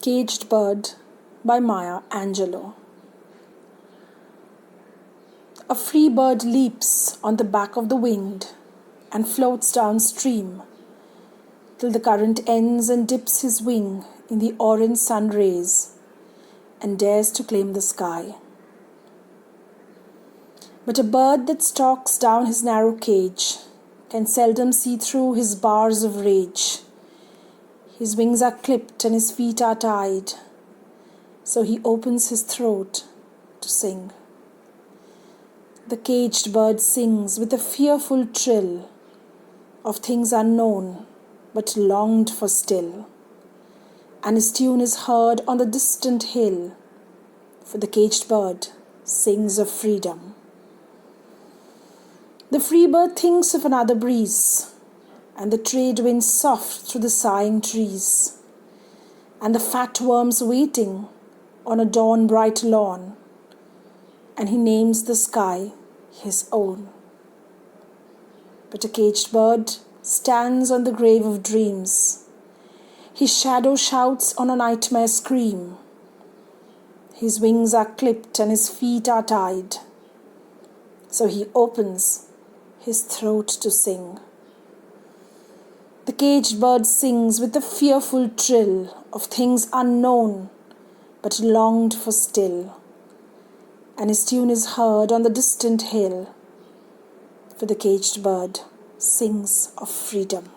Caged Bird by Angelou. A free bird leaps on the back of the wind and floats downstream till the current ends and dips his wing in the orange sun rays and dares to claim the sky. But a bird that stalks down his narrow cage can seldom see through his bars of rage. His wings are clipped and his feet are tied, so he opens his throat to sing. The caged bird sings with a fearful trill of things unknown but longed for still, and his tune is heard on the distant hill, for the caged bird sings of freedom. The free bird thinks of another breeze, and the trade winds soft through the sighing trees, and the fat worms waiting on a dawn-bright lawn, and he names the sky his own. But a caged bird stands on the grave of dreams. His shadow shouts on a nightmare scream. His wings are clipped and his feet are tied, so he opens his throat to sing. The caged bird sings with a fearful trill of things unknown but longed for still, and his tune is heard on the distant hill, for the caged bird sings of freedom.